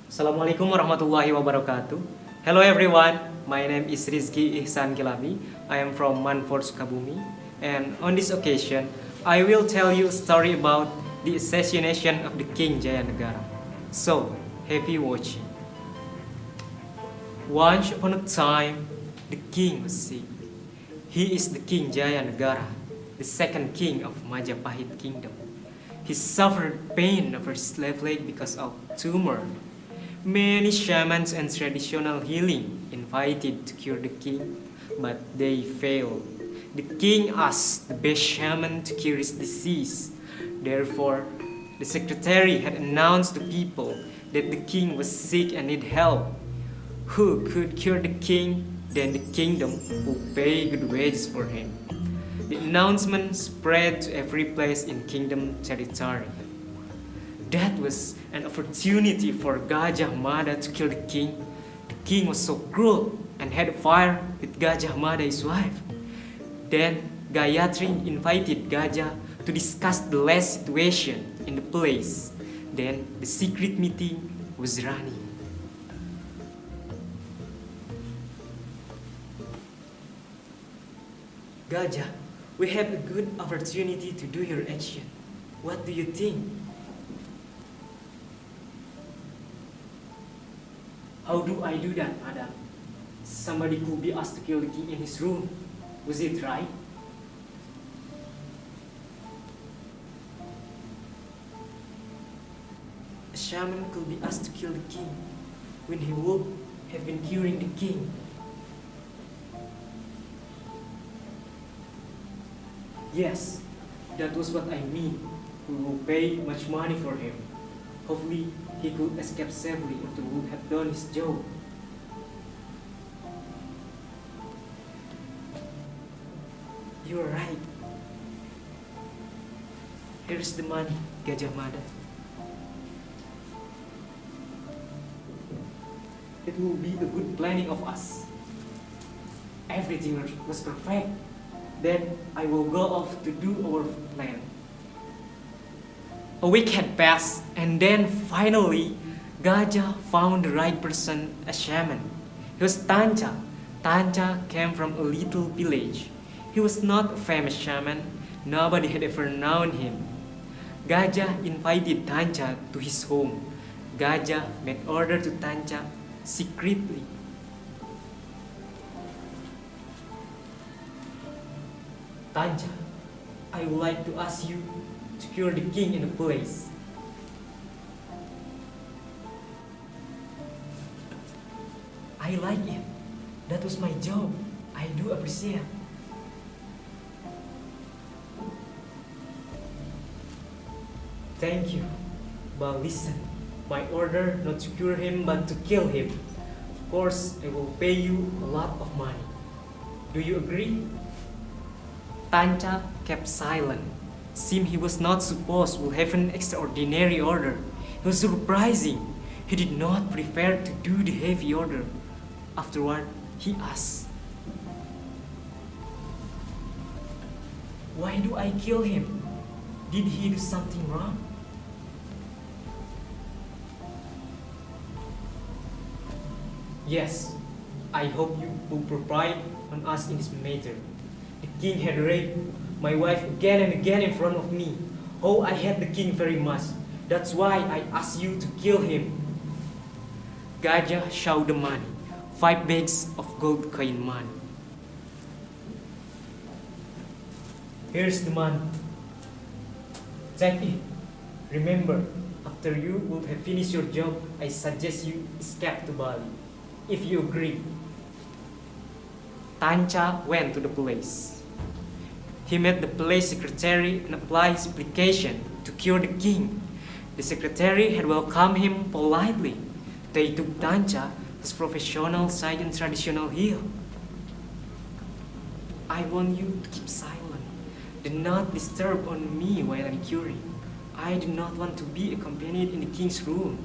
Assalamu'alaikum Warahmatullahi Wabarakatuh. Hello everyone, my name is Rizki Ihsan Qilabi. I am from Manford, Sukabumi, and on this occasion, I will tell you a story about the assassination of the King Jayanegara. So, happy watching. Once upon a time, the king was sick. He is the King Jayanegara, the second king of Majapahit Kingdom. He suffered pain of his left leg because of tumor. Many shamans and traditional healing invited to cure the king, but they failed. The king asked the best shaman to cure his disease. Therefore, the secretary had announced to people that the king was sick and needed help. Who could cure the king? Then the kingdom will pay good wages for him. The announcement spread to every place in kingdom territory. That was an opportunity for Gajah Mada to kill the king. The king was so cruel and had a fire with Gajah Mada, his wife. Then Gayatri invited Gajah to discuss the last situation in the place. Then the secret meeting was running. Gajah, we have a good opportunity to do your action. What do you think? How do I do that, madam? Somebody could be asked to kill the king in his room. Was it right? A shaman could be asked to kill the king when he would have been curing the king. Yes, that was what I mean. We will pay much money for him. Hopefully, he could escape safely after we would have done his job. You are right. Here's the money, Gajah Mada. It will be a good planning of us. Everything was perfect. Then I will go off to do our plan. A week had passed, and then finally, Gajah found the right person, a shaman. He was Tancha. Tancha came from a little village. He was not a famous shaman. Nobody had ever known him. Gajah invited Tancha to his home. Gajah made order to Tancha secretly. Tancha, I would like to ask you to cure the king in the place. I like it. That was my job. I do appreciate. Thank you. But listen, my order not to cure him but to kill him. Of course, I will pay you a lot of money. Do you agree? Tancha kept silent. Seemed he was not supposed to have an extraordinary order. It was surprising. He did not prefer to do the heavy order. Afterward, he asked, "Why do I kill him? Did he do something wrong?" Yes, I hope you will provide on us in this matter. The king had raped my wife again and again in front of me. Oh, I hate the king very much. That's why I asked you to kill him. Gajah showed the money, 5 bags of gold coin money. Here's the money. Take it. Remember, after you would have finished your job, I suggest you escape to Bali. If you agree. Tancha went to the place. He met the place secretary and applied his application to cure the king. The secretary had welcomed him politely. They took Tancha as professional side and traditional heal. I want you to keep silent. Do not disturb on me while I'm curing. I do not want to be accompanied in the king's room.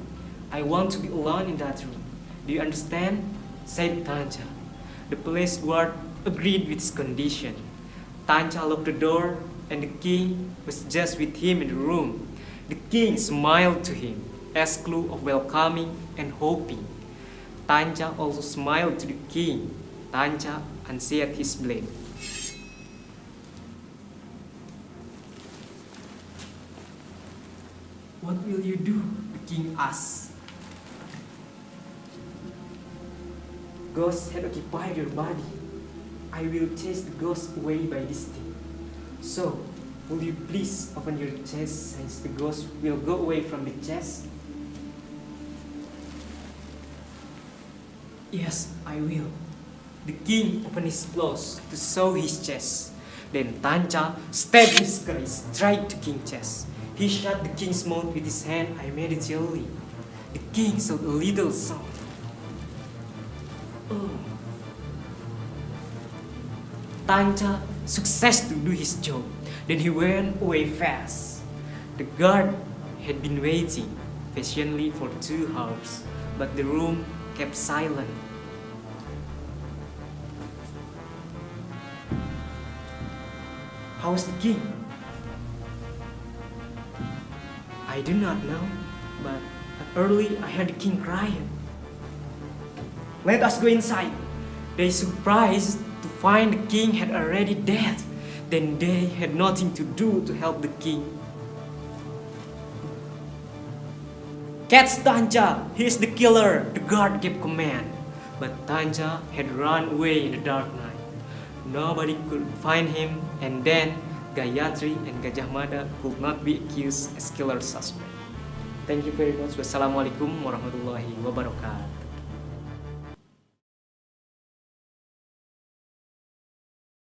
I want to be alone in that room. Do you understand? Said Tancha. The police guard agreed with his condition. Tancha locked the door and the king was just with him in the room. The king smiled to him. as clue of welcoming and hoping. Tanja also smiled to the king. Tanja unsheathed his blade. "What will you do?" the king asked. "Ghosts have occupied your body. I will chase the ghosts away by this thing. So, will you please open your chest since the ghost will go away from the chest?" "Yes, I will." The king opened his clothes to show his chest. Then Tanja stabbed his grace straight to king's chest. He shut the king's mouth with his hand immediately. The king saw a little sound. Oh. Tanja success to do his job. Then he went away fast. The guard had been waiting patiently for 2 hours, but the room kept silent. "How's the king?" "I do not know, but early I heard the king crying." "Let us go inside." They surprised to find the king had already dead. Then they had nothing to do to help the king. "Catch Tanja! He is the killer!" the guard gave command. But Tanja had run away in the dark night. Nobody could find him, and then Gayatri and Gajah Mada could not be accused as killer suspect. Thank you very much. Wassalamualaikum warahmatullahi wabarakatuh.